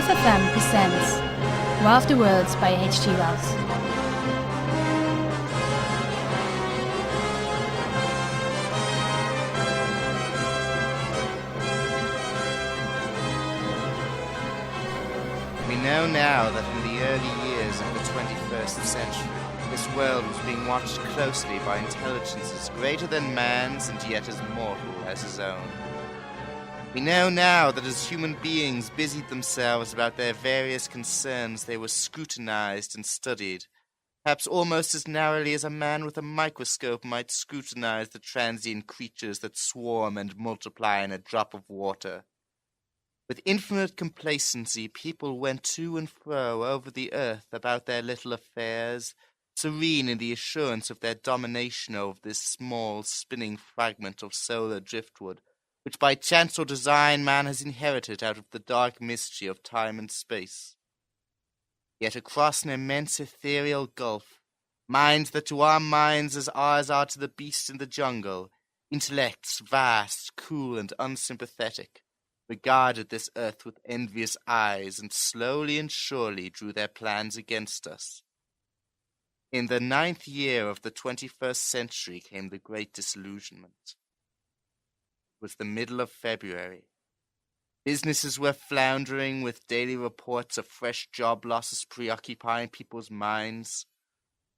FFM presents War of the Worlds by H.G. Wells. We know now that in the early years of the 21st century, this world was being watched closely by intelligences greater than man's and yet as mortal as his own. We know now that as human beings busied themselves about their various concerns, they were scrutinized and studied, perhaps almost as narrowly as a man with a microscope might scrutinize the transient creatures that swarm and multiply in a drop of water. With infinite complacency, people went to and fro over the earth about their little affairs, serene in the assurance of their domination over this small, spinning fragment of solar driftwood, which by chance or design man has inherited out of the dark mystery of time and space. Yet across an immense ethereal gulf, minds that to our minds as ours are to the beast in the jungle, intellects vast, cool, and unsympathetic, regarded this earth with envious eyes and slowly and surely drew their plans against us. In the 9th year of the 21st century came the great disillusionment. It was the middle of February. Businesses were floundering with daily reports of fresh job losses preoccupying people's minds.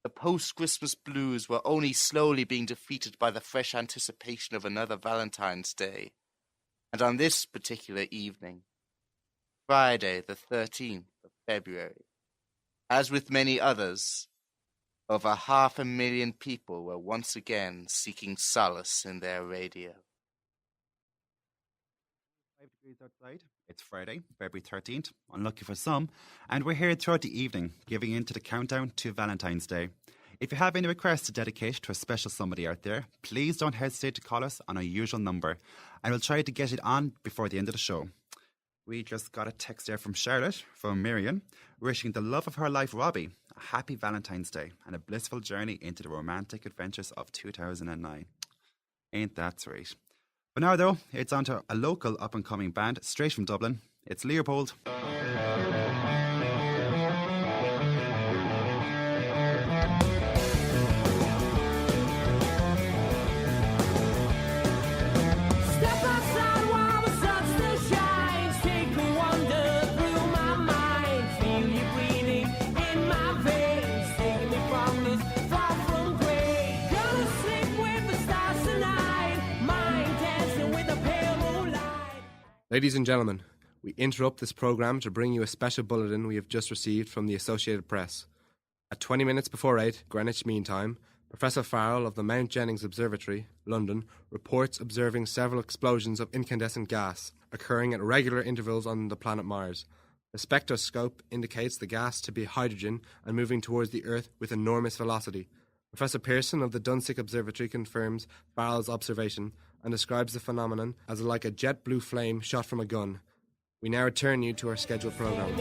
The post-Christmas blues were only slowly being defeated by the fresh anticipation of another Valentine's Day. And on this particular evening, Friday the 13th of February, as with many others, over 500,000 people were once again seeking solace in their radio. 5 degrees outside. It's Friday, February 13th, unlucky for some, and we're here throughout the evening, giving in to the countdown to Valentine's Day. If you have any requests to dedicate to a special somebody out there, please don't hesitate to call us on our usual number, and we'll try to get it on before the end of the show. We just got a text there from Charlotte, from Marion, wishing the love of her life, Robbie, a happy Valentine's Day and a blissful journey into the romantic adventures of 2009. Ain't that sweet? But now, though, it's on to a local up-and-coming band straight from Dublin. It's Leopold. Ladies and gentlemen, we interrupt this programme to bring you a special bulletin we have just received from the Associated Press. At 20 minutes before 8, Greenwich Mean Time, Professor Farrell of the Mount Jennings Observatory, London, reports observing several explosions of incandescent gas occurring at regular intervals on the planet Mars. The spectroscope indicates the gas to be hydrogen and moving towards the Earth with enormous velocity. Professor Pearson of the Dunsink Observatory confirms Farrell's observation and describes the phenomenon as like a jet blue flame shot from a gun. We now return you to our scheduled programme.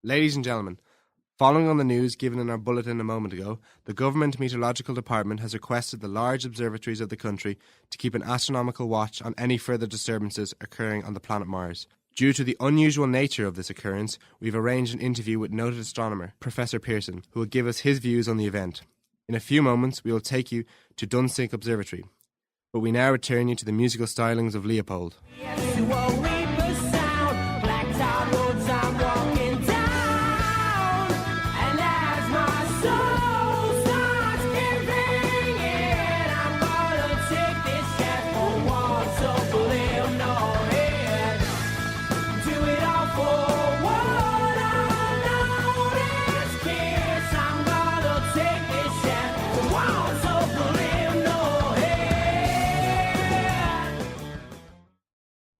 Ladies and gentlemen, following on the news given in our bulletin a moment ago, the Government Meteorological Department has requested the large observatories of the country to keep an astronomical watch on any further disturbances occurring on the planet Mars. Due to the unusual nature of this occurrence, we've arranged an interview with noted astronomer Professor Pearson, who will give us his views on the event. In a few moments, we will take you to Dunsink Observatory, but we now return you to the musical stylings of Leopold.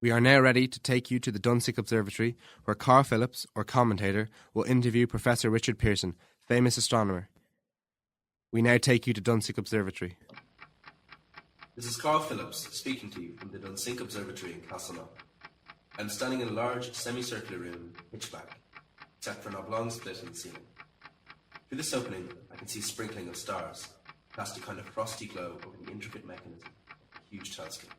We are now ready to take you to the Dunsink Observatory, where Carl Phillips, our commentator, will interview Professor Richard Pearson, famous astronomer. We now take you to Dunsink Observatory. This is Carl Phillips speaking to you from the Dunsink Observatory in Castleknock. I'm standing in a large semicircular room, pitch black, except for an oblong split in the ceiling. Through this opening, I can see a sprinkling of stars, cast a kind of frosty glow over the intricate mechanism of a huge telescope.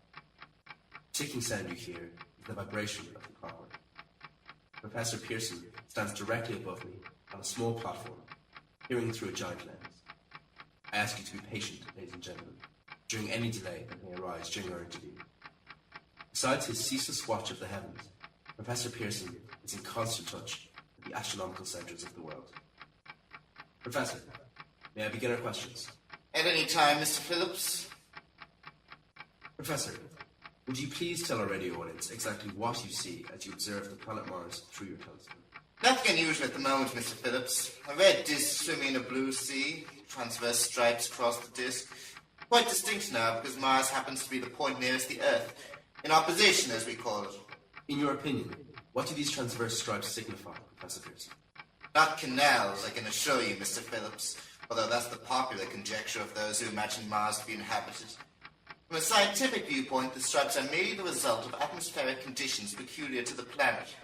The ticking sound you hear is the vibration of the clockwork. Professor Pearson stands directly above me on a small platform, peering through a giant lens. I ask you to be patient, ladies and gentlemen, during any delay that may arise during our interview. Besides his ceaseless watch of the heavens, Professor Pearson is in constant touch with the astronomical centres of the world. Professor, may I begin our questions? At any time, Mr. Phillips. Professor, would you please tell our radio audience exactly what you see as you observe the planet Mars through your telescope? Nothing unusual at the moment, Mr. Phillips. A red disc swimming in a blue sea, transverse stripes across the disc. Quite distinct now because Mars happens to be the point nearest the Earth. In opposition, as we call it. In your opinion, what do these transverse stripes signify, Professor Pearson? Not canals, I can assure you, Mr. Phillips, although that's the popular conjecture of those who imagine Mars to be inhabited. From a scientific viewpoint, the stripes are merely the result of atmospheric conditions peculiar to the planet.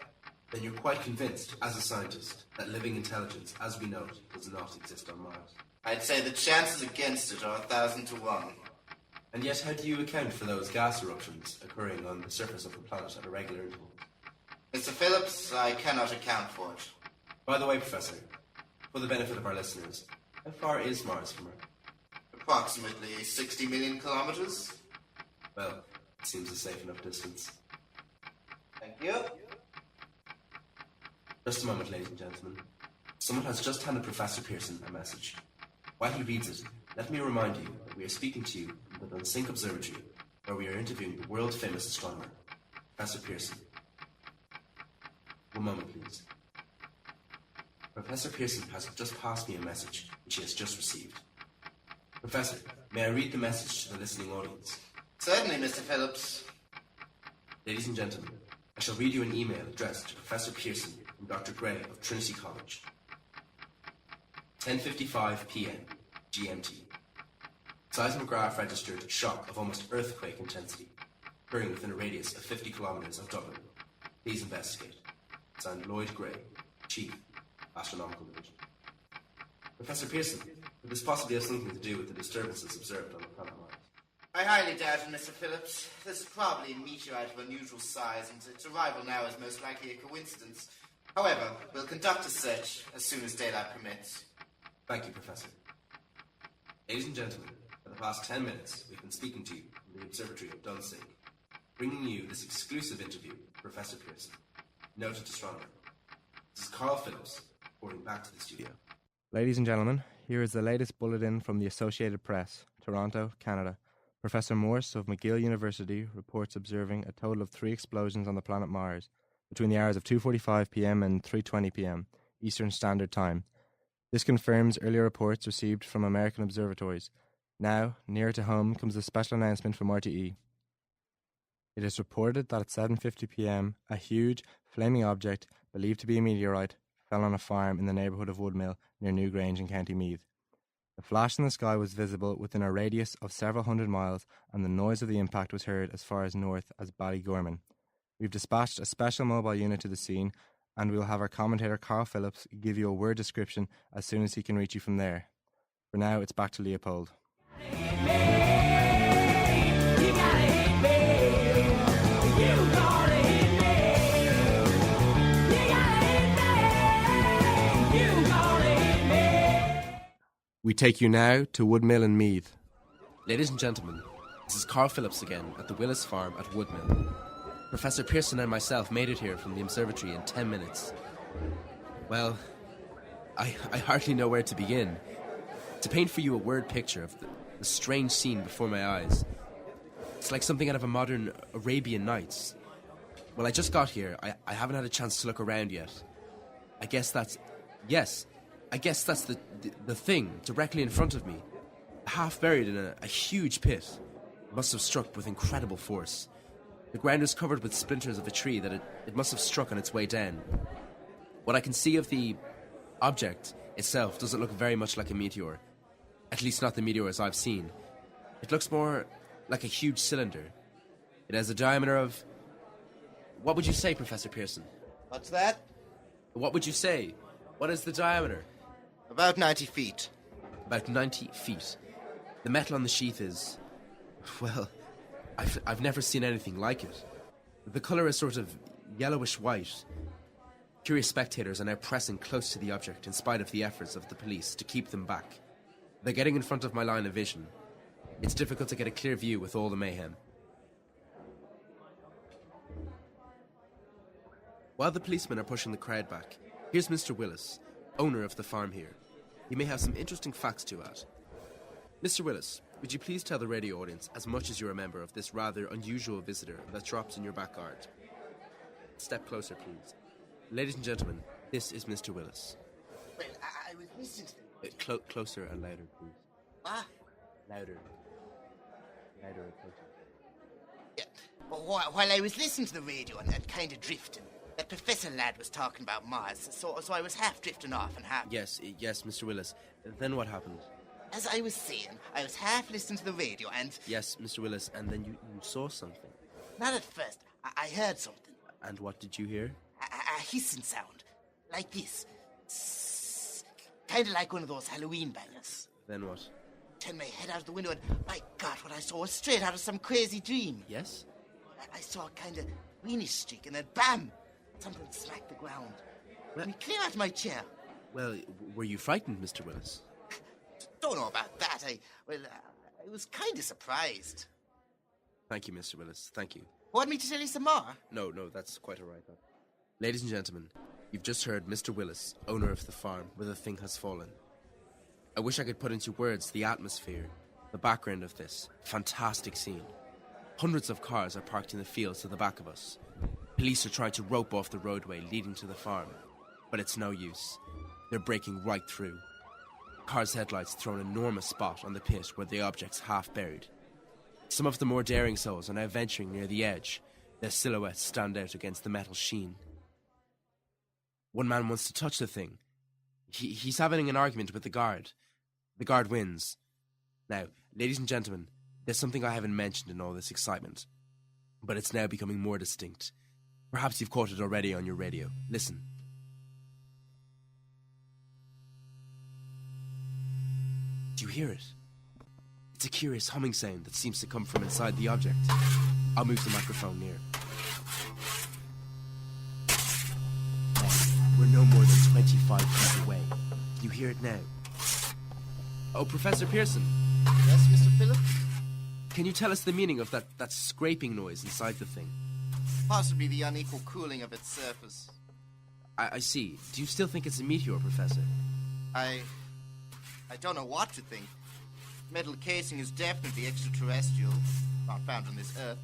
Then you're quite convinced, as a scientist, that living intelligence, as we know it, does not exist on Mars. I'd say the chances against it are 1,000 to 1. And yet, how do you account for those gas eruptions occurring on the surface of the planet at irregular intervals? Mr. Phillips, I cannot account for it. By the way, Professor, for the benefit of our listeners, how far is Mars from Earth? Approximately 60 million kilometers. Well, it seems a safe enough distance. Thank you. Just a moment, ladies and gentlemen. Someone has just handed Professor Pearson a message. While he reads it, let me remind you that we are speaking to you from the Dunsink Observatory, where we are interviewing the world-famous astronomer, Professor Pearson. One moment, please. Professor Pearson has just passed me a message which he has just received. Professor, may I read the message to the listening audience? Certainly, Mr. Phillips. Ladies and gentlemen, I shall read you an email addressed to Professor Pearson from Dr. Gray of Trinity College. 10:55 p.m. GMT. Seismograph registered shock of almost earthquake intensity, occurring within a radius of 50 kilometers of Dublin. Please investigate. Signed, Lloyd Gray, Chief, Astronomical Division. Professor Pearson, could this possibly have something to do with the disturbances observed on the planet Mars? I highly doubt it, Mr. Phillips. This is probably a meteorite of unusual size, and its arrival now is most likely a coincidence. However, we'll conduct a search as soon as daylight permits. Thank you, Professor. Ladies and gentlemen, for the past 10 minutes, we've been speaking to you from the Observatory of Dunsink, bringing you this exclusive interview with Professor Pearson, noted astronomer. This is Carl Phillips, reporting back to the studio. Ladies and gentlemen, here is the latest bulletin from the Associated Press, Toronto, Canada. Professor Morse of McGill University reports observing a total of 3 explosions on the planet Mars between the hours of 2:45 p.m. and 3:20 p.m. Eastern Standard Time. This confirms earlier reports received from American observatories. Now, nearer to home, comes a special announcement from RTE. It is reported that at 7:50 p.m, a huge, flaming object, believed to be a meteorite, fell on a farm in the neighbourhood of Woodmill near Newgrange in County Meath. The flash in the sky was visible within a radius of several hundred miles, and the noise of the impact was heard as far as north as Ballygorman. We've dispatched a special mobile unit to the scene, and we will have our commentator Carl Phillips give you a word description as soon as he can reach you from there. For now, it's back to Leopold. We take you now to Woodmill in Meath. Ladies and gentlemen, this is Carl Phillips again at the Willis Farm at Woodmill. Professor Pearson and myself made it here from the observatory in 10 minutes. Well, I hardly know where to begin. To paint for you a word picture of the strange scene before my eyes. It's like something out of a modern Arabian Nights. Well, I just got here. I haven't had a chance to look around yet. I guess that's the thing directly in front of me. Half buried in a huge pit. It must have struck with incredible force. The ground is covered with splinters of a tree that it must have struck on its way down. What I can see of the object itself doesn't look very much like a meteor. At least not the meteors I've seen. It looks more like a huge cylinder. It has a diameter of... What would you say, Professor Pearson? What's that? What would you say? What is the diameter? About 90 feet. About 90 feet. The metal on the sheath is... Well, I've never seen anything like it. The colour is sort of yellowish-white. Curious spectators are now pressing close to the object in spite of the efforts of the police to keep them back. They're getting in front of my line of vision. It's difficult to get a clear view with all the mayhem. While the policemen are pushing the crowd back, here's Mr. Willis, owner of the farm here. He may have some interesting facts to add. Mr. Willis, would you please tell the radio audience as much as you remember of this rather unusual visitor that dropped in your back garden? Step closer, please. Ladies and gentlemen, this is Mr. Willis. Well, I was listening to them. Closer and louder, please. Ah, Louder. Louder and closer. yeah. Well, while I was listening to the radio and kind of drifting, that professor lad was talking about Mars, so I was half drifting off and half... Yes, Mr. Willis. Then what happened? As I was saying, I was half listening to the radio and... Yes, Mr. Willis, and then you saw something. Not at first. I heard something. And what did you hear? A hissing sound. Like this. Kind of like one of those Halloween bangers. Then what? Turned my head out of the window and, my God, what I saw was straight out of some crazy dream. Yes? I saw a kind of greenish streak and then bam! Something smacked the ground. Well- Me clear out of my chair. Well, were you frightened, Mr. Willis? Don't know about that. I was kind of surprised. Thank you, Mr. Willis. Thank you. Want me to tell you some more? No, that's quite all right. Ladies and gentlemen, you've just heard Mr. Willis, owner of the farm where the thing has fallen. I wish I could put into words the atmosphere, the background of this fantastic scene. Hundreds of cars are parked in the fields to the back of us. Police are trying to rope off the roadway leading to the farm, but it's no use. They're breaking right through. Cars' headlights throw an enormous spot on the pit where the object's half buried. Some of the more daring souls are now venturing near the edge. Their silhouettes stand out against the metal sheen. One man wants to touch the thing. He's having an argument with the guard. The guard wins. Now, ladies and gentlemen, there's something I haven't mentioned in all this excitement, but it's now becoming more distinct. Perhaps you've caught it already on your radio. Listen. Do you hear it? It's a curious humming sound that seems to come from inside the object. I'll move the microphone near. We're no more than 25 feet away. You hear it now? Oh, Professor Pearson. Yes, Mr. Phillips? Can you tell us the meaning of that scraping noise inside the thing? Possibly the unequal cooling of its surface. I see. Do you still think it's a meteor, Professor? I don't know what to think. Metal casing is definitely extraterrestrial, not found on this Earth.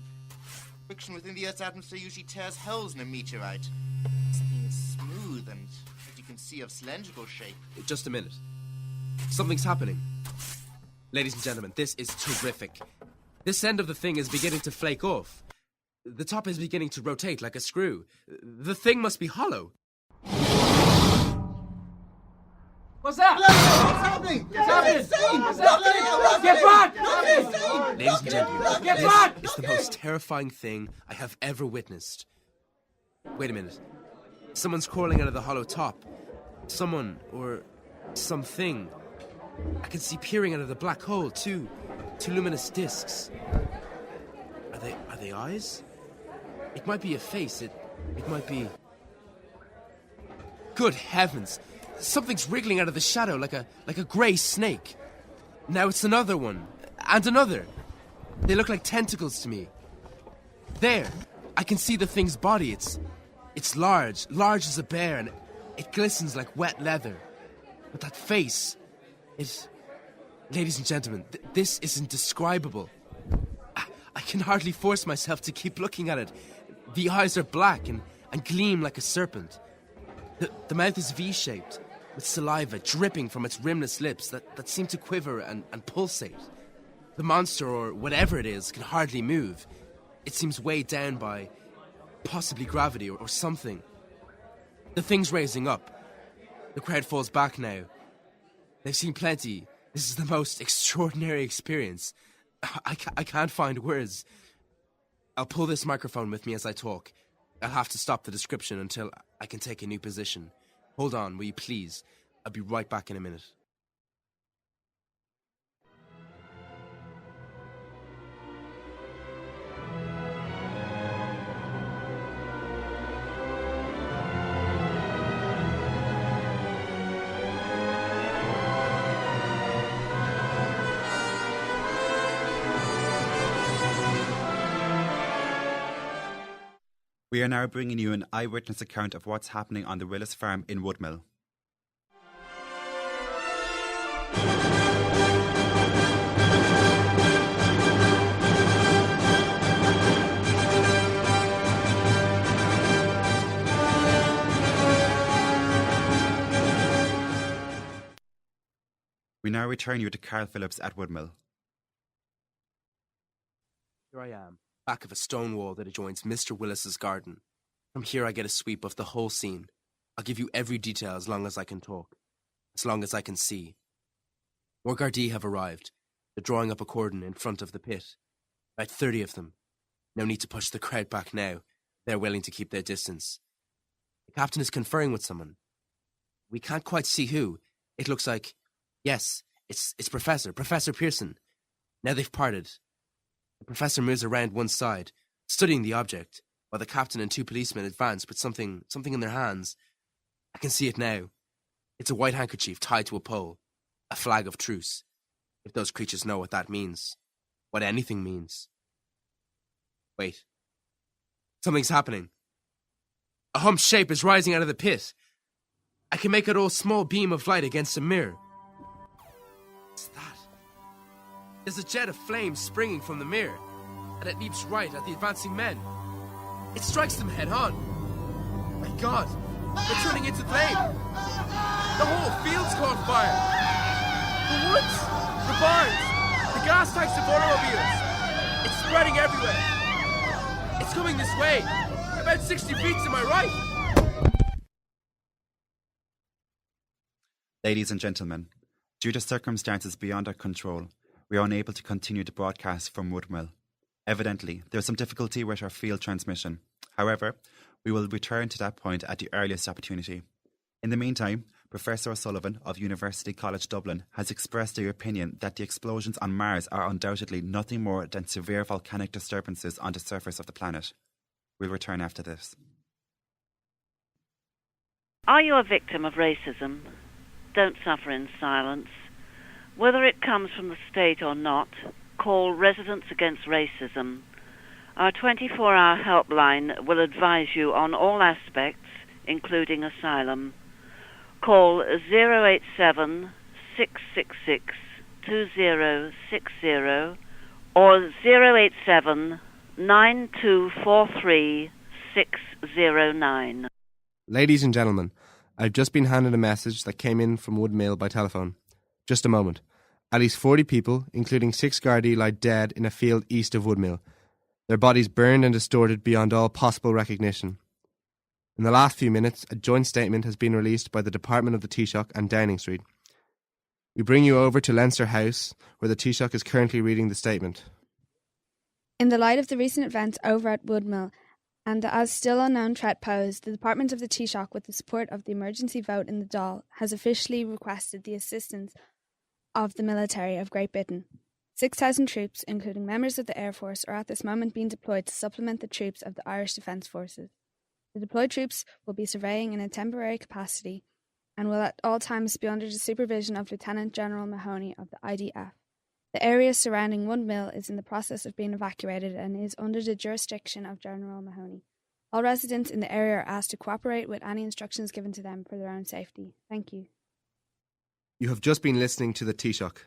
Friction within the Earth's atmosphere usually tears holes in a meteorite. This thing is smooth and, as you can see, of cylindrical shape. Just a minute. Something's happening. Ladies and gentlemen, this is terrific. This end of the thing is beginning to flake off. The top is beginning to rotate like a screw. The thing must be hollow. What's that? What's happening? Get back! Ladies and gentlemen, Get this back! is the most terrifying thing I have ever witnessed. Wait a minute. Someone's crawling out of the hollow top. Someone, or something. I can see peering out of the black hole, two luminous discs. Are they eyes? It might be a face. It might be... Good heavens! Something's wriggling out of the shadow like a grey snake. Now it's another one. And another. They look like tentacles to me. There. I can see the thing's body. It's large as a bear, and it glistens like wet leather. But that face, ladies and gentlemen, this is indescribable. I can hardly force myself to keep looking at it. The eyes are black and gleam like a serpent. The mouth is V-shaped, with saliva dripping from its rimless lips that seem to quiver and pulsate. The monster, or whatever it is, can hardly move. It seems weighed down by possibly gravity or something. The thing's raising up. The crowd falls back now. They've seen plenty. This is the most extraordinary experience. I can't find words. I'll pull this microphone with me as I talk. I'll have to stop the description until I can take a new position. Hold on, will you please? I'll be right back in a minute. We are now bringing you an eyewitness account of what's happening on the Willis farm in Woodmill. We now return you to Carl Phillips at Woodmill. Here I am, back of a stone wall that adjoins Mr. Willis's garden. From here I get a sweep of the whole scene. I'll give you every detail as long as I can talk, as long as I can see. More Gardaí have arrived. They're drawing up a cordon in front of the pit. About 30 of them. No need to push the crowd back now. They're willing to keep their distance. The captain is conferring with someone. We can't quite see who. It looks like... Yes, it's Professor Pearson. Now they've parted. The professor moves around one side, studying the object, while the captain and two policemen advance with something in their hands. I can see it now. It's a white handkerchief tied to a pole. A flag of truce. If those creatures know what that means. What anything means. Wait. Something's happening. A humped shape is rising out of the pit. I can make out a small beam of light against a mirror. What's that? There's a jet of flame springing from the mirror, and it leaps right at the advancing men. It strikes them head on. My God, they're turning into flame. The whole field's caught fire. The woods, the barns, the gas tanks of automobiles. It's spreading everywhere. It's coming this way, about 60 feet to my right. Ladies and gentlemen, due to circumstances beyond our control, we are unable to continue the broadcast from Woodmill. Evidently, there is some difficulty with our field transmission. However, we will return to that point at the earliest opportunity. In the meantime, Professor O'Sullivan of University College Dublin has expressed their opinion that the explosions on Mars are undoubtedly nothing more than severe volcanic disturbances on the surface of the planet. We'll return after this. Are you a victim of racism? Don't suffer in silence. Whether it comes from the state or not, call Residents Against Racism. Our 24-hour helpline will advise you on all aspects, including asylum. Call 087 666 2060 or 087 9243 609. Ladies and gentlemen, I've just been handed a message that came in from Woodmill by telephone. Just a moment. At least 40 people, including 6 Gardaí, lie dead in a field east of Woodmill. Their bodies burned and distorted beyond all possible recognition. In the last few minutes, a joint statement has been released by the Department of the Taoiseach and Downing Street. We bring you over to Leinster House, where the Taoiseach is currently reading the statement. In the light of the recent events over at Woodmill and the as still unknown threat posed, the Department of the Taoiseach, with the support of the emergency vote in the Dáil, has officially requested the assistance of the military of Great Britain. 6,000 troops, including members of the Air Force, are at this moment being deployed to supplement the troops of the Irish Defence Forces. The deployed troops will be surveying in a temporary capacity and will at all times be under the supervision of Lieutenant General Mahoney of the IDF. The area surrounding Woodmill is in the process of being evacuated and is under the jurisdiction of General Mahoney. All residents in the area are asked to cooperate with any instructions given to them for their own safety. Thank you. You have just been listening to the Taoiseach.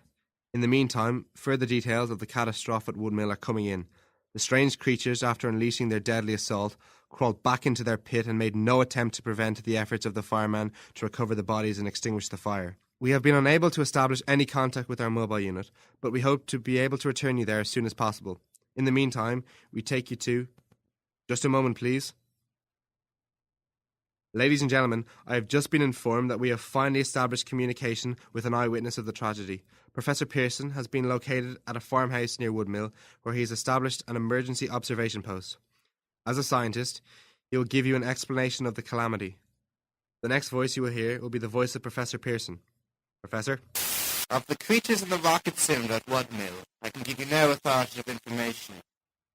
In the meantime, further details of the catastrophe at Woodmill are coming in. The strange creatures, after unleashing their deadly assault, crawled back into their pit and made no attempt to prevent the efforts of the fireman to recover the bodies and extinguish the fire. We have been unable to establish any contact with our mobile unit, but we hope to be able to return you there as soon as possible. In the meantime, we take you to... Just a moment, please. Ladies and gentlemen, I have just been informed that we have finally established communication with an eyewitness of the tragedy. Professor Pearson has been located at a farmhouse near Woodmill, where he has established an emergency observation post. As a scientist, he will give you an explanation of the calamity. The next voice you will hear will be the voice of Professor Pearson. Professor? Of the creatures in the rocket cylinder at Woodmill, I can give you no authoritative information,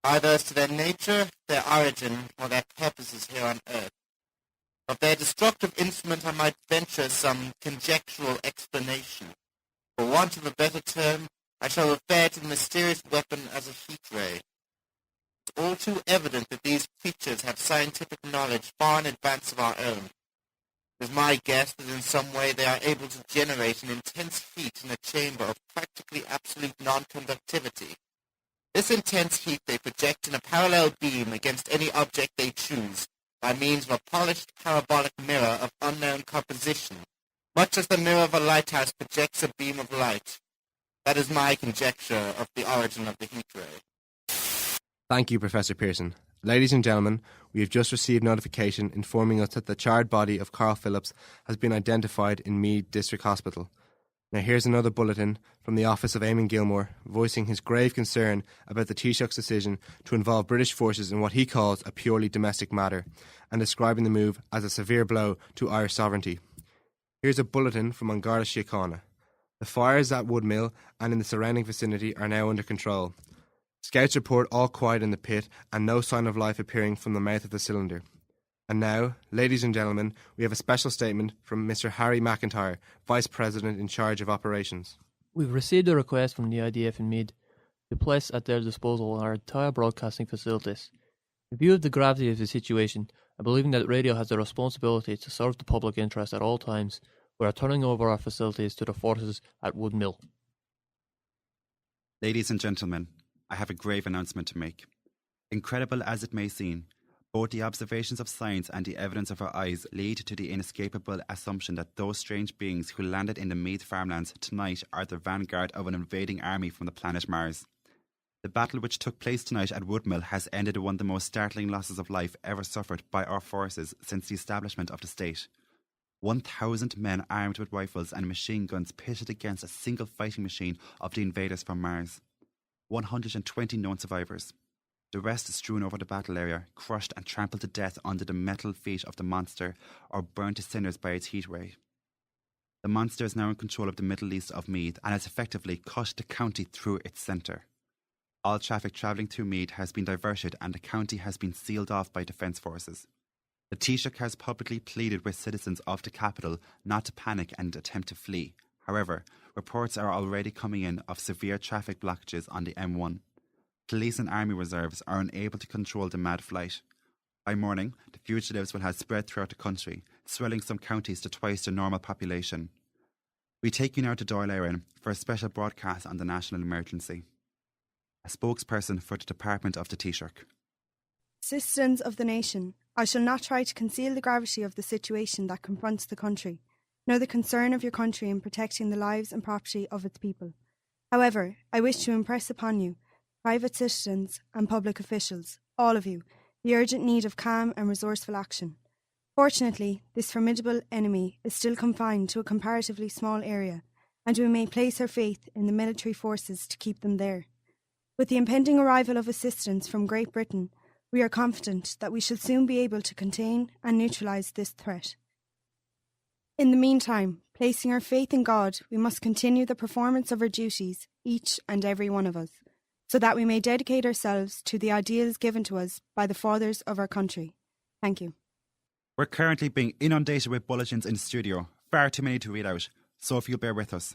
either as to their nature, their origin, or their purposes here on Earth. Of their destructive instrument I might venture some conjectural explanation. For want of a better term, I shall refer to the mysterious weapon as a heat ray. It's all too evident that these creatures have scientific knowledge far in advance of our own. It is my guess that in some way they are able to generate an intense heat in a chamber of practically absolute non-conductivity. This intense heat they project in a parallel beam against any object they choose, by means of a polished parabolic mirror of unknown composition, much as the mirror of a lighthouse projects a beam of light. That is my conjecture of the origin of the heat ray. Thank you, Professor Pearson. Ladies and gentlemen, we have just received notification informing us that the charred body of Carl Phillips has been identified in Meath District Hospital. Now here's another bulletin from the office of Eamon Gilmore, voicing his grave concern about the Taoiseach's decision to involve British forces in what he calls a purely domestic matter, and describing the move as a severe blow to Irish sovereignty. Here's a bulletin from An Garda Síochána. The fires at Woodmill and in the surrounding vicinity are now under control. Scouts report all quiet in the pit and no sign of life appearing from the mouth of the cylinder. And now, ladies and gentlemen, we have a special statement from Mr. Harry McIntyre, Vice President in charge of operations. We've received a request from the IDF in Meath to place at their disposal our entire broadcasting facilities. In view of the gravity of the situation, and believing that radio has the responsibility to serve the public interest at all times, we are turning over our facilities to the forces at Woodmill. Ladies and gentlemen, I have a grave announcement to make. Incredible as it may seem, both the observations of science and the evidence of our eyes lead to the inescapable assumption that those strange beings who landed in the Meath farmlands tonight are the vanguard of an invading army from the planet Mars. The battle which took place tonight at Woodmill has ended one of the most startling losses of life ever suffered by our forces since the establishment of the state. 1,000 men armed with rifles and machine guns pitted against a single fighting machine of the invaders from Mars. 120 known survivors. The rest is strewn over the battle area, crushed and trampled to death under the metal feet of the monster or burnt to cinders by its heat ray. The monster is now in control of the Middle East of Meath and has effectively cut the county through its centre. All traffic travelling through Meath has been diverted and the county has been sealed off by defence forces. The Taoiseach has publicly pleaded with citizens of the capital not to panic and attempt to flee. However, reports are already coming in of severe traffic blockages on the M1. Police and army reserves are unable to control the mad flight. By morning, the fugitives will have spread throughout the country, swelling some counties to twice their normal population. We take you now to Dáil Éireann for a special broadcast on the national emergency. A spokesperson for the Department of the Taoiseach. Citizens of the nation, I shall not try to conceal the gravity of the situation that confronts the country, nor the concern of your country in protecting the lives and property of its people. However, I wish to impress upon you, private citizens and public officials, all of you, the urgent need of calm and resourceful action. Fortunately, this formidable enemy is still confined to a comparatively small area, and we may place our faith in the military forces to keep them there. With the impending arrival of assistance from Great Britain, we are confident that we shall soon be able to contain and neutralise this threat. In the meantime, placing our faith in God, we must continue the performance of our duties, each and every one of us, so that we may dedicate ourselves to the ideals given to us by the fathers of our country. Thank you. We're currently being inundated with bulletins in the studio, far too many to read out, so if you'll bear with us.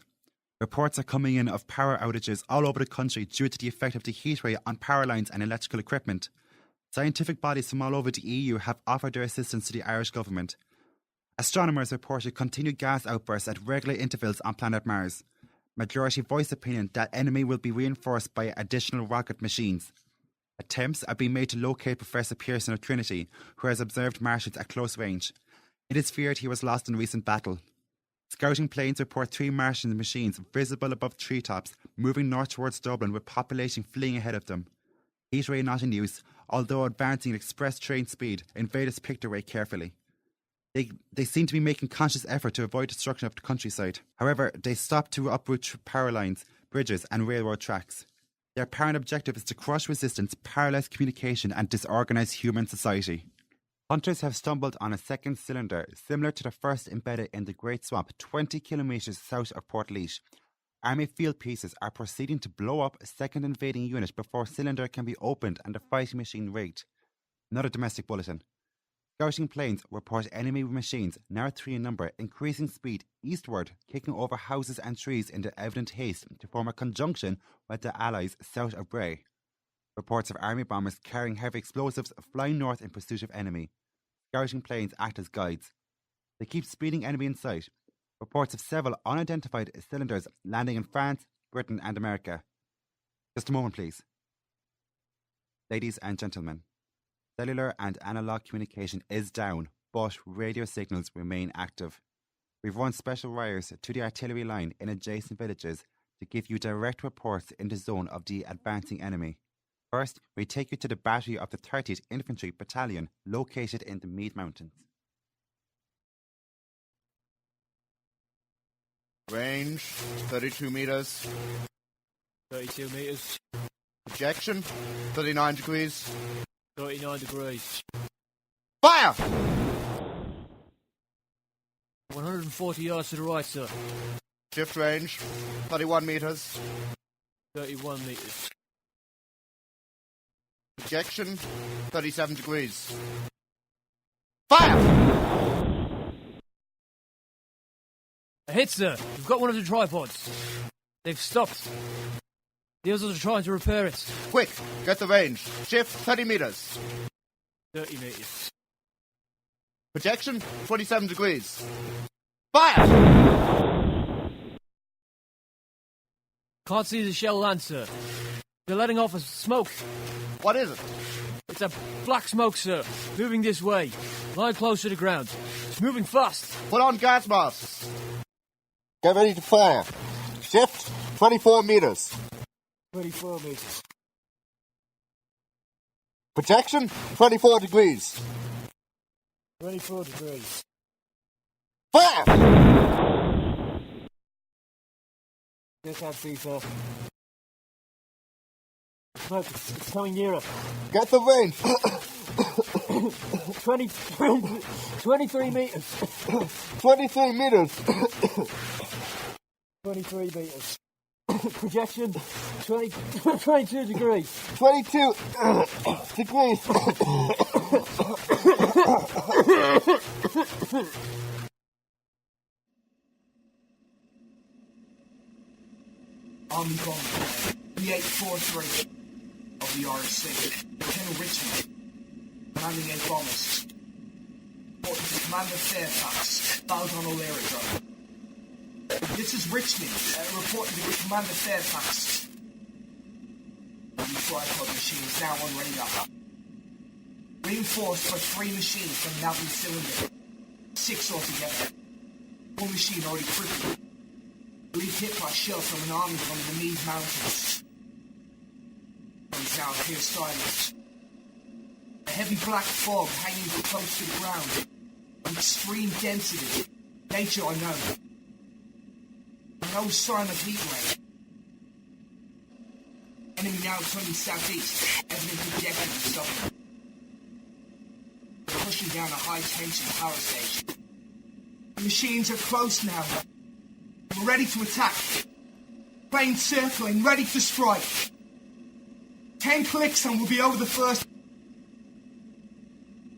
Reports are coming in of power outages all over the country due to the effect of the heat ray on power lines and electrical equipment. Scientific bodies from all over the EU have offered their assistance to the Irish government. Astronomers reported continued gas outbursts at regular intervals on planet Mars. Majority voiced opinion that enemy will be reinforced by additional rocket machines. Attempts are being made to locate Professor Pearson of Trinity, who has observed Martians at close range. It is feared he was lost in a recent battle. Scouting planes report 3 Martian machines visible above treetops, moving north towards Dublin with population fleeing ahead of them. Heat ray not in use, although advancing at express train speed, invaders picked their way carefully. They seem to be making conscious effort to avoid destruction of the countryside. However, they stop to uproot power lines, bridges and railroad tracks. Their apparent objective is to crush resistance, paralyse communication and disorganise human society. Hunters have stumbled on a second cylinder, similar to the first embedded in the Great Swamp, 20 kilometres south of Port Army field pieces are proceeding to blow up a second invading unit before cylinder can be opened and the fighting machine rigged. Another domestic bulletin. Scouting planes report enemy machines, now 3 in number, increasing speed eastward, kicking over houses and trees in evident haste to form a conjunction with the Allies south of Bray. Reports of army bombers carrying heavy explosives flying north in pursuit of enemy. Scouting planes act as guides. They keep speeding enemy in sight. Reports of several unidentified cylinders landing in France, Britain and America. Just a moment, please. Ladies and gentlemen, cellular and analogue communication is down, but radio signals remain active. We've run special wires to the artillery line in adjacent villages to give you direct reports in the zone of the advancing enemy. First, we take you to the battery of the 30th Infantry Battalion, located in the Mead Mountains. Range, 32 meters. 32 meters. Projection, 39 degrees. 39 degrees. Fire! 140 yards to the right, sir. Shift range, 31 meters. 31 meters. Projection, 37 degrees. Fire! A hit, sir. We've got one of the tripods. They've stopped. The others are trying to repair it. Quick, get the range. Shift, 30 meters. 30 meters. Projection, 27 degrees. Fire! Can't see the shell land, sir. They're letting off a smoke. What is it? It's a black smoke, sir. Moving this way. Lie close to the ground. It's moving fast. Put on gas masks. Get ready to fire. Shift, 24 meters. 24 meters. Projection, 24 degrees. 24 degrees. Fire! This can't see, sir. Smoke, it's coming nearer. Get the range. 23 meters. 23 meters. 23 meters. Projection, 22 degrees. 22 degrees. Army bomber, B843 of the RSC, Lieutenant Richmond, commanding 8 bombers. Reporting to Commander Fairfax, Baldon O'Leary. This is Richmond, reporting to Commander Fairfax. The tripod machine is now on radar. Reinforced by 3 machines from Navy cylinder. 6 altogether. 1 machine already crippled. Believed hit by shell from an army from the Mead Mountains. He's now here silent. A heavy black fog hanging close to the ground. An extreme density. Nature unknown. No sign of heat wave. Enemy now turning southeast, evidently projecting to southern. They're pushing down a high-tension power station. The machines are close now. We're ready to attack. Plane circling, ready to strike. 10 clicks and we'll be over the first.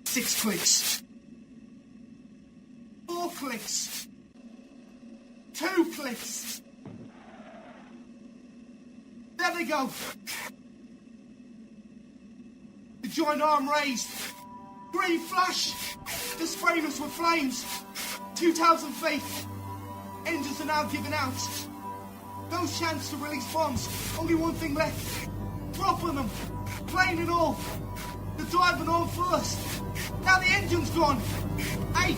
6 clicks. 4 clicks. 2 clicks. There they go. The joint arm raised. Green flash. They're spraying us with flames. 2,000 feet. Engines are now giving out. No chance to release bombs. Only one thing left. Dropping them. Plane and all. They're driving on first. Now the engine's gone. 8.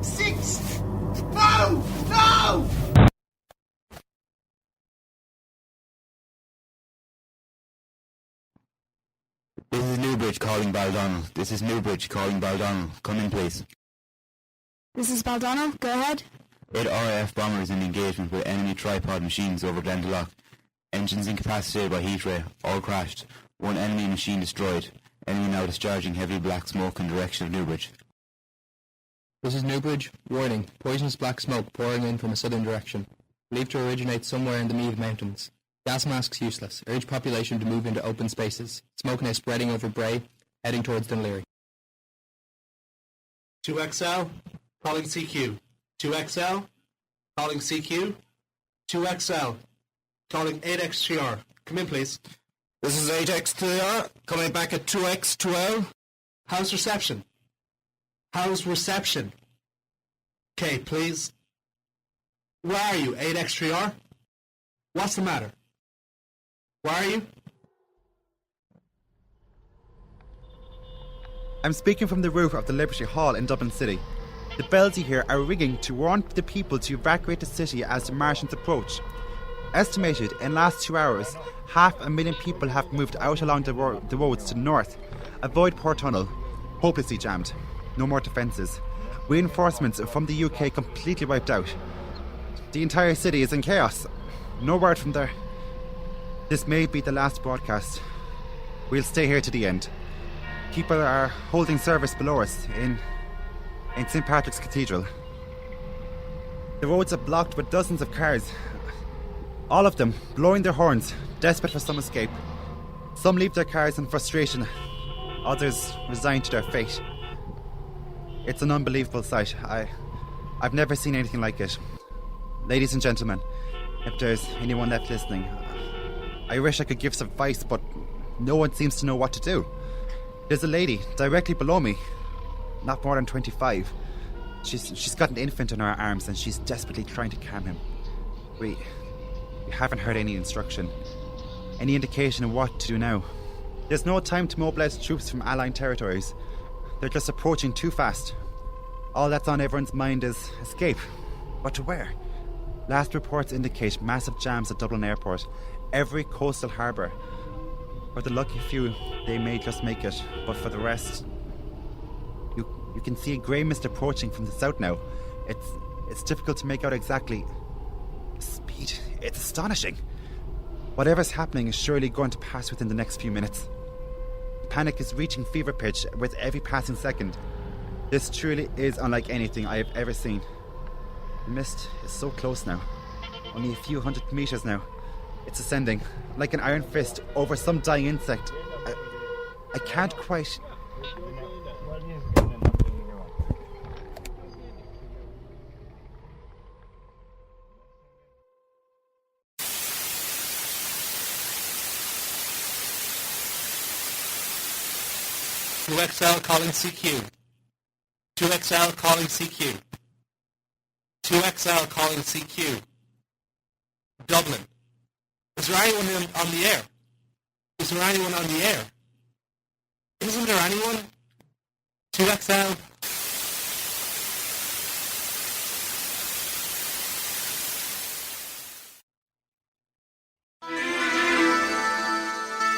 6. No! No! This is Newbridge calling Baldonnel. Come in, please. This is Baldano. Go ahead. 8 RAF bombers in engagement with enemy tripod machines over Glendalough. Engines incapacitated by heat ray, all crashed. One enemy machine destroyed. Enemy now discharging heavy black smoke in direction of Newbridge. This is Newbridge. Warning. Poisonous black smoke pouring in from a southern direction. Believed to originate somewhere in the Meath Mountains. Gas masks useless. Urge population to move into open spaces. Smoke now spreading over Bray, heading towards Dunleary. 2XL, calling CQ. 2XL, calling CQ. 2XL, calling 8X3R. Come in, please. This is 8X3R, coming back at 2X2L. How's reception? How's reception? Okay, please. Where are you, 8X3R? What's the matter? Where are you? I'm speaking from the roof of the Liberty Hall in Dublin City. The bells you hear are ringing to warn the people to evacuate the city as the Martians approach. Estimated in the last 2 hours, 500,000 people have moved out along the roads to the north. Avoid Port Tunnel, hopelessly jammed. No more defences. Reinforcements from the UK completely wiped out. The entire city is in chaos. No word from there. This may be the last broadcast. We'll stay here to the end. People are holding service below us in St. Patrick's Cathedral. The roads are blocked with dozens of cars. All of them blowing their horns, desperate for some escape. Some leave their cars in frustration. Others resign to their fate. It's an unbelievable sight. I've never seen anything like it. Ladies and gentlemen, if there's anyone left listening, I wish I could give some advice, but no one seems to know what to do. There's a lady directly below me, not more than 25. She's got an infant in her arms and she's desperately trying to calm him. We haven't heard any instruction, any indication of what to do now. There's no time to mobilise troops from allied territories. They're just approaching too fast. All that's on everyone's mind is escape. But to where? Last reports indicate massive jams at Dublin Airport, every coastal harbour. For the lucky few, they may just make it, but for the rest, you can see a grey mist approaching from the south now. It's difficult to make out exactly. Speed, it's astonishing. Whatever's happening is surely going to pass within the next few minutes. Panic is reaching fever pitch with every passing second. This truly is unlike anything I have ever seen. The mist is so close now. Only a few hundred metres now. It's ascending, like an iron fist, over some dying insect. I can't quite... XL calling CQ. 2XL calling CQ. 2XL calling CQ. Dublin. Is there anyone on the air? Is there anyone on the air? Isn't there anyone? 2XL.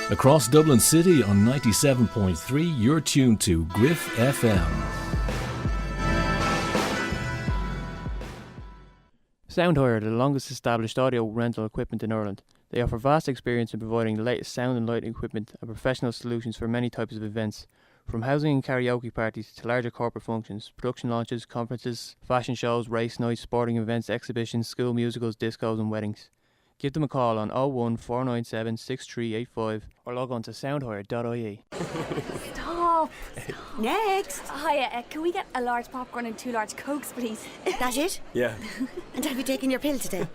Across Dublin City on 97.3, you're tuned to Griff FM. Soundhire are the longest established audio rental equipment in Ireland. They offer vast experience in providing the latest sound and lighting equipment and professional solutions for many types of events, from housing and karaoke parties to larger corporate functions, production launches, conferences, fashion shows, race nights, sporting events, exhibitions, school musicals, discos and weddings. Give them a call on 01 497 6385 or log on to soundhire.ie. Stop! Next! Hiya, can we get a large popcorn and 2 large Cokes, please? That it? Yeah. And have you taken your pill today?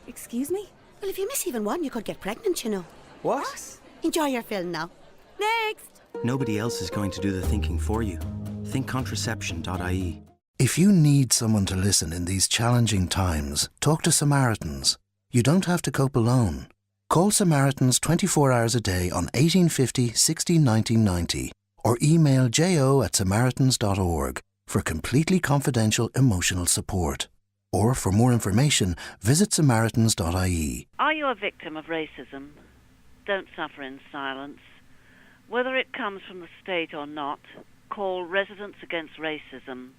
Excuse me? Well, if you miss even one, you could get pregnant, you know. What? Enjoy your film now. Next! Nobody else is going to do the thinking for you. Think contraception.ie. If you need someone to listen in these challenging times, talk to Samaritans. You don't have to cope alone. Call Samaritans 24 hours a day on 1850 60 90 90 or email jo@samaritans.org for completely confidential emotional support. Or for more information, visit samaritans.ie. Are you a victim of racism? Don't suffer in silence. Whether it comes from the state or not, call Residents Against Racism.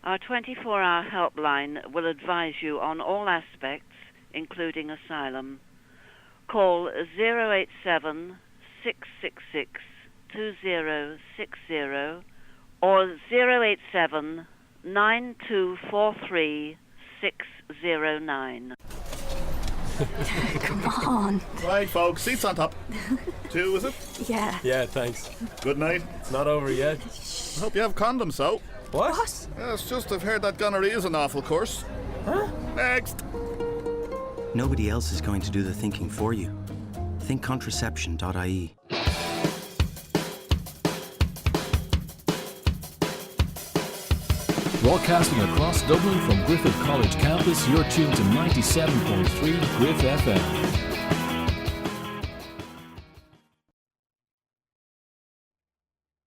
Our 24-hour helpline will advise you on all aspects, including asylum. Call 087 666 2060 or 087 9243 609. Come on. Right, folks, seats on top. 2, is it? Yeah. Yeah, thanks. Good night. It's not over yet. I hope you have condoms, so. What? Yeah, it's just I've heard that gonorrhea is an awful course. Huh? Next. Nobody else is going to do the thinking for you. Think contraception.ie. Broadcasting across Dublin from Griffith College campus, you're tuned to 97.3 Griff FM.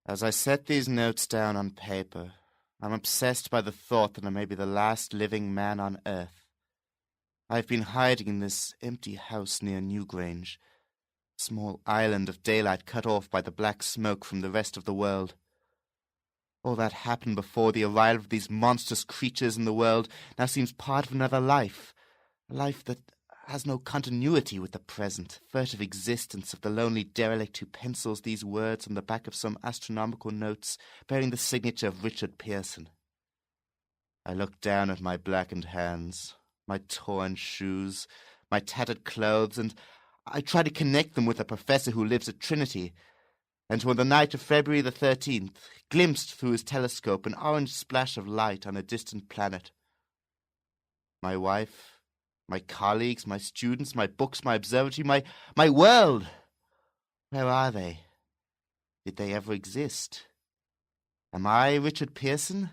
As I set these notes down on paper, I'm obsessed by the thought that I may be the last living man on earth. I've been hiding in this empty house near Newgrange, a small island of daylight cut off by the black smoke from the rest of the world. All that happened before the arrival of these monstrous creatures in the world now seems part of another life, a life that has no continuity with the present, furtive existence of the lonely derelict who pencils these words on the back of some astronomical notes bearing the signature of Richard Pearson. I look down at my blackened hands, my torn shoes, my tattered clothes, and I try to connect them with a professor who lives at Trinity, and who on the night of February the 13th glimpsed through his telescope an orange splash of light on a distant planet. My wife, my colleagues, my students, my books, my observatory, my world. Where are they? Did they ever exist? Am I Richard Pearson?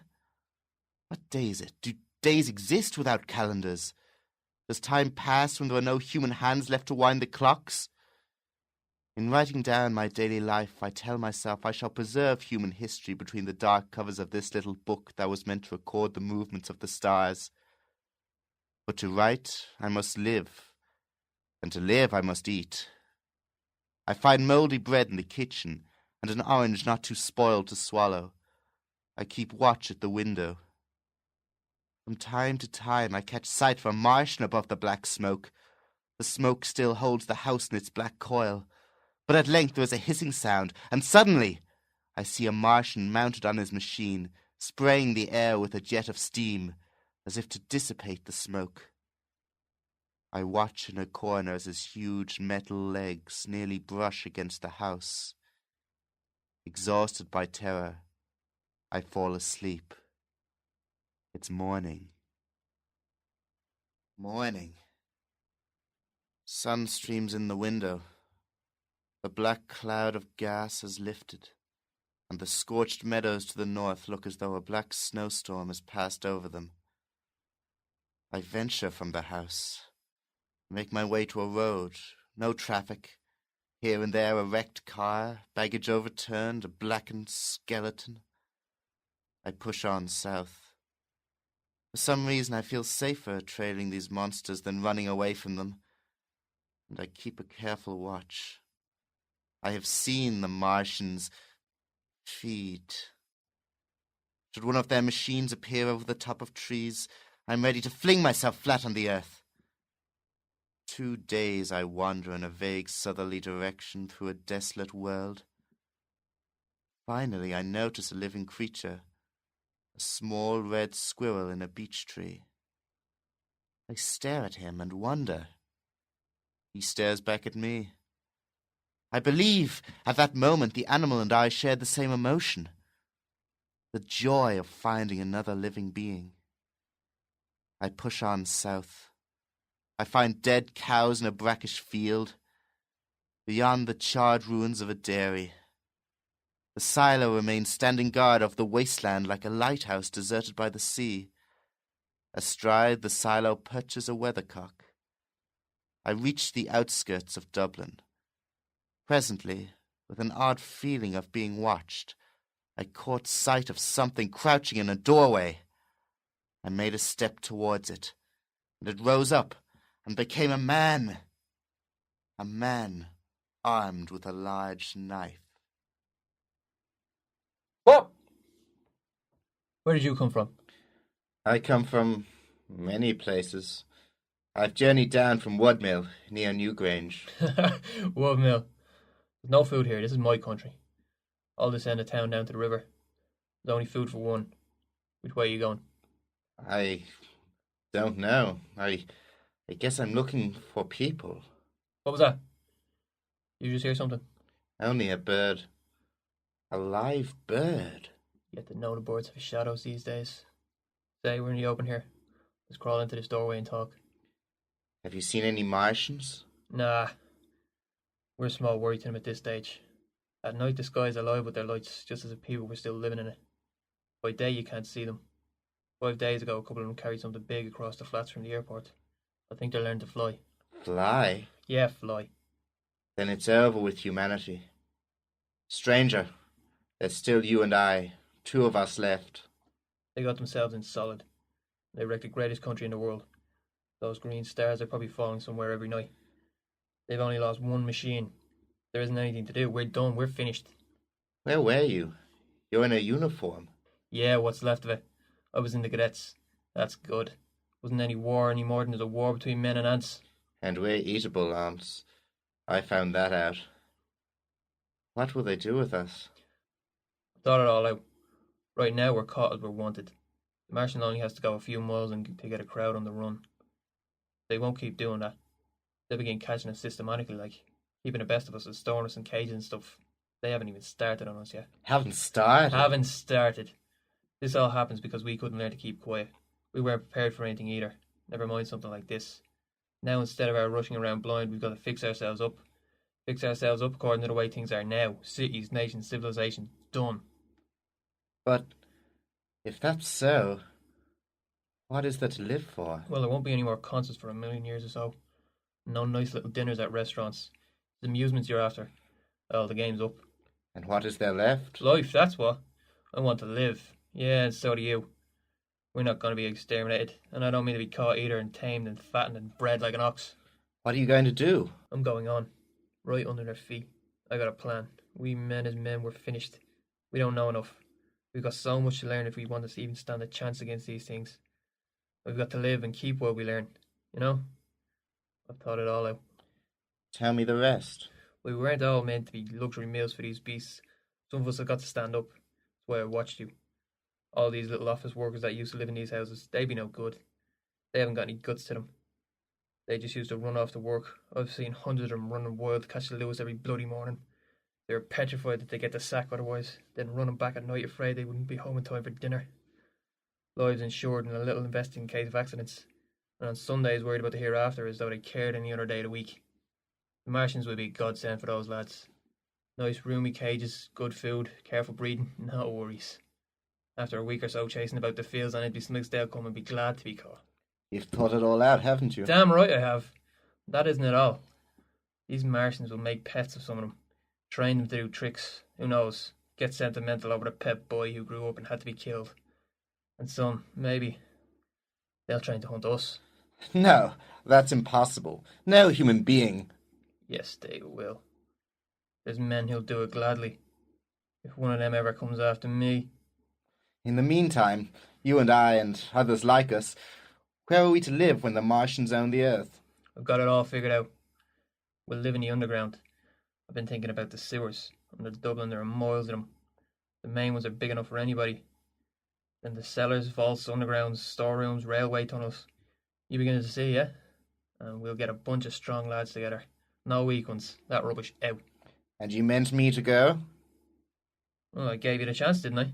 What day is it? Do days exist without calendars? Does time pass when there are no human hands left to wind the clocks? In writing down my daily life, I tell myself I shall preserve human history between the dark covers of this little book that was meant to record the movements of the stars. But to write, I must live, and to live, I must eat. I find mouldy bread in the kitchen, and an orange not too spoiled to swallow. I keep watch at the window. From time to time, I catch sight of a Martian above the black smoke. The smoke still holds the house in its black coil. But at length there is a hissing sound, and suddenly I see a Martian mounted on his machine, spraying the air with a jet of steam, as if to dissipate the smoke. I watch in a corner as his huge metal legs nearly brush against the house. Exhausted by terror, I fall asleep. It's morning. Morning. Sun streams in the window. The black cloud of gas has lifted, and the scorched meadows to the north look as though a black snowstorm has passed over them. I venture from the house, make my way to a road, no traffic, here and there a wrecked car, baggage overturned, a blackened skeleton. I push on south. For some reason I feel safer trailing these monsters than running away from them, and I keep a careful watch. I have seen the Martians feed. Should one of their machines appear over the top of trees, I'm ready to fling myself flat on the earth. 2 days I wander in a vague southerly direction through a desolate world. Finally I notice a living creature, a small red squirrel in a beech tree. I stare at him and wonder. He stares back at me. I believe at that moment the animal and I shared the same emotion, the joy of finding another living being. I push on south. I find dead cows in a brackish field, beyond the charred ruins of a dairy. The silo remains standing guard over the wasteland like a lighthouse deserted by the sea. Astride the silo perches a weathercock. I reach the outskirts of Dublin. Presently, with an odd feeling of being watched, I caught sight of something crouching in a doorway. I made a step towards it, and it rose up and became a man armed with a large knife. What? Where did you come from? I come from many places. I've journeyed down from Woodmill, near Newgrange. Woodmill. There's no food here. This is my country. All this end of town down to the river. There's only food for one. Which way are you going? I don't know. I guess I'm looking for people. What was that? You just hear something? Only a bird. A live bird. You have to know the birds have shadows these days. Say, we're in the open here. Let's crawl into this doorway and talk. Have you seen any Martians? Nah. We're a small worry to them at this stage. At night the skies are alive with their lights, just as if people were still living in it. By day you can't see them. 5 days ago a couple of them carried something big across the flats from the airport. I think they're learning to fly. Fly? Yeah, fly. Then it's over with humanity. Stranger, there's still you and I. 2 of us left. They got themselves in solid. They wrecked the greatest country in the world. Those green stars are probably falling somewhere every night. They've only lost one machine. There isn't anything to do. We're done. We're finished. Where were you? You're in a uniform. Yeah, what's left of it. I was in the cadets. That's good. Wasn't any war any more than there's a war between men and ants. And we're eatable ants. I found that out. What will they do with us? Thought it all out. Right now we're caught as we're wanted. The Martian only has to go a few miles to get a crowd on the run. They won't keep doing that. They'll begin catching us systematically, like keeping the best of us and storing us in cages and stuff. They haven't even started on us yet. Haven't started? Haven't started. This all happens because we couldn't learn to keep quiet. We weren't prepared for anything either. Never mind something like this. Now instead of our rushing around blind, we've got to fix ourselves up. Fix ourselves up according to the way things are now. Cities, nations, civilization. Done. But if that's so, what is there to live for? Well, there won't be any more concerts for 1,000,000 years or so. No nice little dinners at restaurants. The amusements you're after. Well, the game's up. And what is there left? Life, that's what. I want to live. Yeah, and so do you. We're not going to be exterminated, and I don't mean to be caught either and tamed and fattened and bred like an ox. What are you going to do? I'm going on. Right under their feet. I got a plan. We men as men, we're finished. We don't know enough. We've got so much to learn if we want to even stand a chance against these things. We've got to live and keep what we learn. You know? I've thought it all out. Tell me the rest. We weren't all meant to be luxury meals for these beasts. Some of us have got to stand up. That's why I watched you. All these little office workers that used to live in these houses, they be no good. They haven't got any guts to them. They just used to run off to work. I've seen hundreds of them running wild to catch the Lewis every bloody morning. They were petrified that they get the sack otherwise, then running back at night afraid they wouldn't be home in time for dinner. Lives insured and a little invested in case of accidents. And on Sundays worried about the hereafter as though they cared any other day of the week. The Martians would be a godsend for those lads. Nice roomy cages, good food, careful breeding, no worries. After a week or so chasing about the fields on empty smigs, they'll come and be glad to be caught. You've thought it all out, haven't you? Damn right I have. That isn't it all. These Martians will make pets of some of them. Train them to do tricks. Who knows? Get sentimental over a pet boy who grew up and had to be killed. And some, maybe, they'll train to hunt us. No, that's impossible. No human being. Yes, they will. There's men who'll do it gladly. If one of them ever comes after me. In the meantime, you and I and others like us, where are we to live when the Martians own the Earth? I've got it all figured out. We'll live in the underground. I've been thinking about the sewers. Under Dublin there are miles of them. The main ones are big enough for anybody. Then the cellars, vaults, undergrounds, storerooms, railway tunnels. You beginning to see, yeah? And we'll get a bunch of strong lads together. No weak ones. That rubbish out. And you meant me to go? Well, I gave you the chance, didn't I?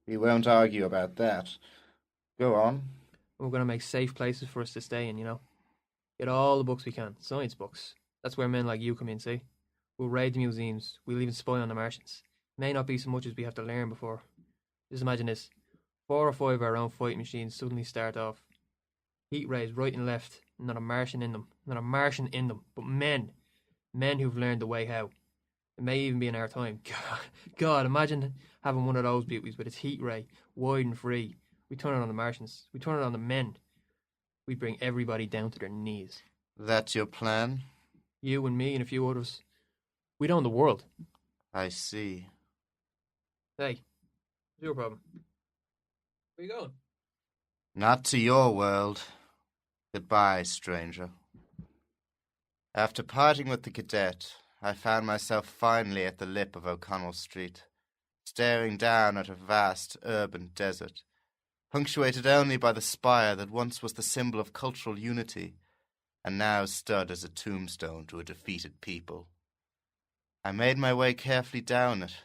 We won't argue about that. Go on. We're going to make safe places for us to stay in, you know. Get all the books we can. Science books. That's where men like you come in, see? We'll raid the museums. We'll even spy on the Martians. May not be so much as we have to learn before. Just imagine this. 4 or 5 of our own fighting machines suddenly start off. Heat rays right and left. Not a Martian in them. Not a Martian in them. But men. Men who've learned the way how. It may even be in our time. God, imagine having one of those beauties with its heat ray, wide and free. We turn it on the Martians. We turn it on the men. We bring everybody down to their knees. That's your plan? You and me and a few others. We'd own the world. I see. Hey, what's your problem? Where you going? Not to your world. Goodbye, stranger. After parting with the cadet, I found myself finally at the lip of O'Connell Street, staring down at a vast urban desert, punctuated only by the spire that once was the symbol of cultural unity, and now stood as a tombstone to a defeated people. I made my way carefully down it,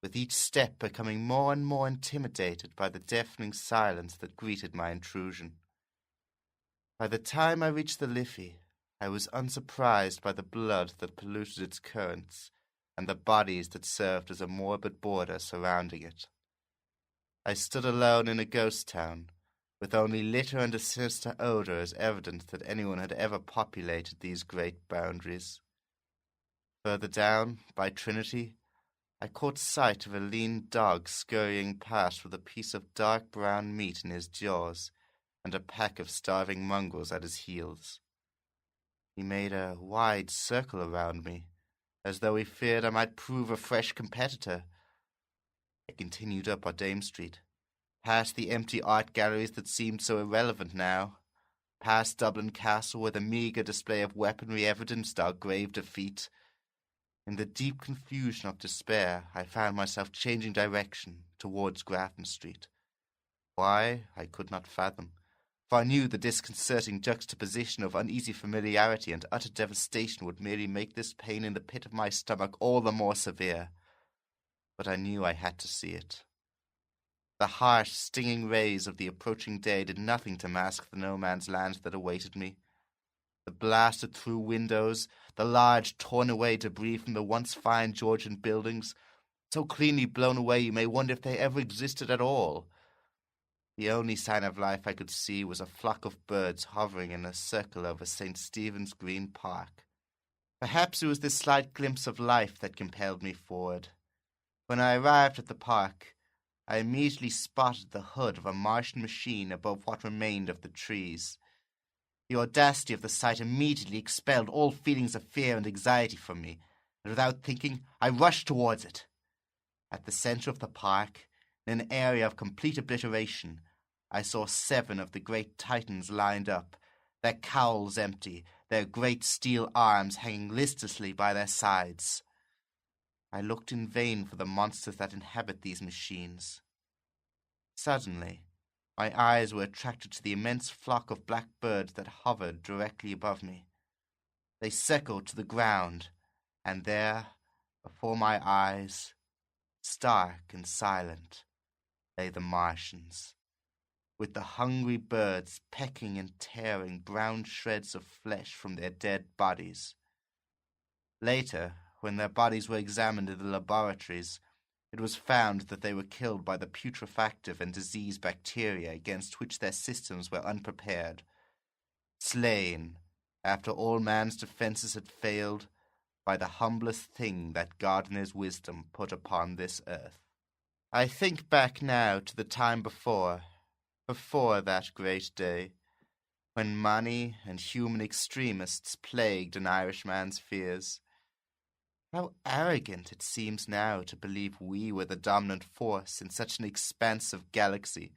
with each step becoming more and more intimidated by the deafening silence that greeted my intrusion. By the time I reached the Liffey, I was unsurprised by the blood that polluted its currents and the bodies that served as a morbid border surrounding it. I stood alone in a ghost town, with only litter and a sinister odour as evidence that anyone had ever populated these great boundaries. Further down, by Trinity, I caught sight of a lean dog scurrying past with a piece of dark brown meat in his jaws and a pack of starving mongrels at his heels. He made a wide circle around me, as though he feared I might prove a fresh competitor. I continued up our Dame Street, past the empty art galleries that seemed so irrelevant now, past Dublin Castle where the meagre display of weaponry evidenced our grave defeat. In the deep confusion of despair, I found myself changing direction towards Grafton Street. Why, I could not fathom, for I knew the disconcerting juxtaposition of uneasy familiarity and utter devastation would merely make this pain in the pit of my stomach all the more severe. But I knew I had to see it. The harsh, stinging rays of the approaching day did nothing to mask the no-man's land that awaited me. The blasted through windows, the large torn-away debris from the once fine Georgian buildings, so cleanly blown away you may wonder if they ever existed at all. The only sign of life I could see was a flock of birds hovering in a circle over St. Stephen's Green Park. Perhaps it was this slight glimpse of life that compelled me forward. When I arrived at the park, I immediately spotted the hood of a Martian machine above what remained of the trees. The audacity of the sight immediately expelled all feelings of fear and anxiety from me, and without thinking, I rushed towards it. At the centre of the park, in an area of complete obliteration, I saw 7 of the great Titans lined up, their cowls empty, their great steel arms hanging listlessly by their sides. I looked in vain for the monsters that inhabit these machines. Suddenly, my eyes were attracted to the immense flock of black birds that hovered directly above me. They circled to the ground, and there, before my eyes, stark and silent, lay the Martians, with the hungry birds pecking and tearing brown shreds of flesh from their dead bodies. Later, when their bodies were examined in the laboratories, it was found that they were killed by the putrefactive and disease bacteria against which their systems were unprepared. Slain, after all man's defences had failed, by the humblest thing that God in his wisdom put upon this earth. I think back now to the time before that great day, when money and human extremists plagued an Irishman's fears. How arrogant it seems now to believe we were the dominant force in such an expansive galaxy.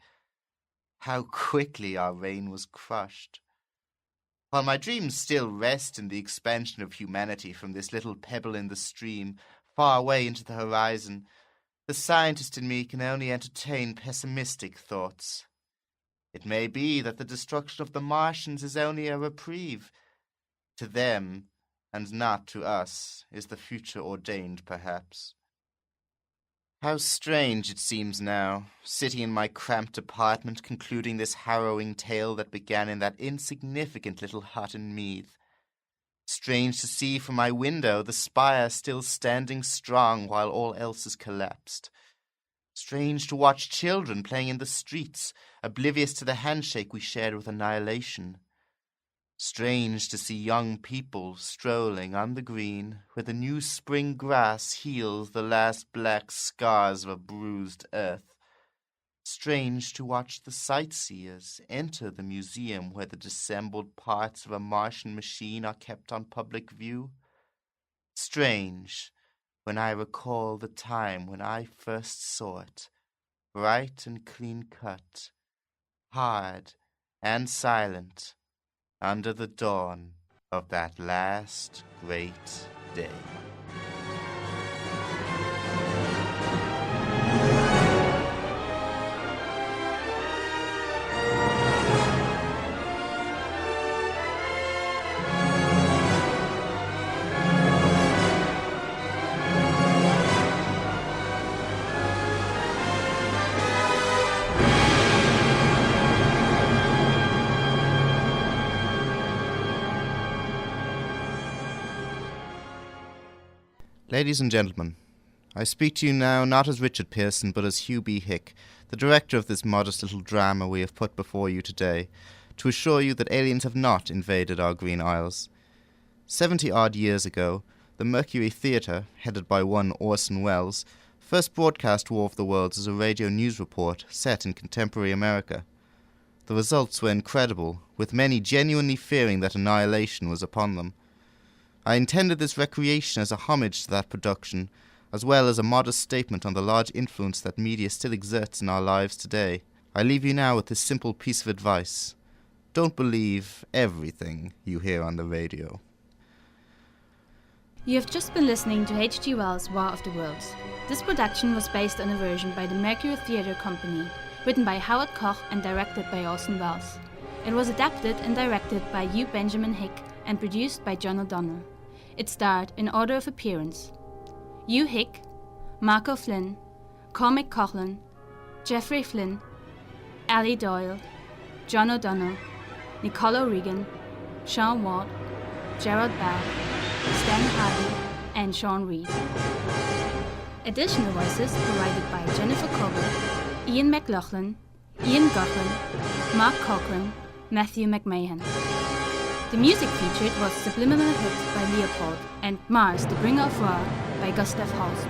How quickly our reign was crushed. While my dreams still rest in the expansion of humanity from this little pebble in the stream, far away into the horizon, the scientist in me can only entertain pessimistic thoughts. It may be that the destruction of the Martians is only a reprieve. To them, and not to us, is the future ordained, perhaps. How strange it seems now, sitting in my cramped apartment concluding this harrowing tale that began in that insignificant little hut in Meath. Strange to see from my window the spire still standing strong while all else has collapsed. Strange to watch children playing in the streets, oblivious to the handshake we shared with annihilation. Strange to see young people strolling on the green, where the new spring grass heals the last black scars of a bruised earth. Strange to watch the sightseers enter the museum where the dissembled parts of a Martian machine are kept on public view. Strange, when I recall the time when I first saw it, bright and clean-cut, hard, and silent under the dawn of that last great day. Ladies and gentlemen, I speak to you now not as Richard Pearson, but as Hugh B. Hick, the director of this modest little drama we have put before you today, to assure you that aliens have not invaded our Green Isles. 70-odd years ago, the Mercury Theatre, headed by one Orson Welles, first broadcast War of the Worlds as a radio news report set in contemporary America. The results were incredible, with many genuinely fearing that annihilation was upon them. I intended this recreation as a homage to that production, as well as a modest statement on the large influence that media still exerts in our lives today. I leave you now with this simple piece of advice. Don't believe everything you hear on the radio. You have just been listening to H.G. Wells' War of the Worlds. This production was based on a version by the Mercury Theatre Company, written by Howard Koch and directed by Orson Welles. It was adapted and directed by Hugh Benjamin Hick and produced by John O'Donnell. It starred, in order of appearance, Hugh Hick, Marco Flynn, Cormac Coughlan, Geoffrey Flynn, Ali Doyle, John O'Donnell, Nicole O'Regan, Sean Ward, Gerard Bell, Stan Hardy, and Sean Reed. Additional voices provided by Jennifer Coble, Ian McLaughlin, Ian Goughlin, Mark Cochran, Matthew McMahon. The music featured was Subliminal Hit by Leopold and Mars, the Bringer of Ra by Gustav Holst.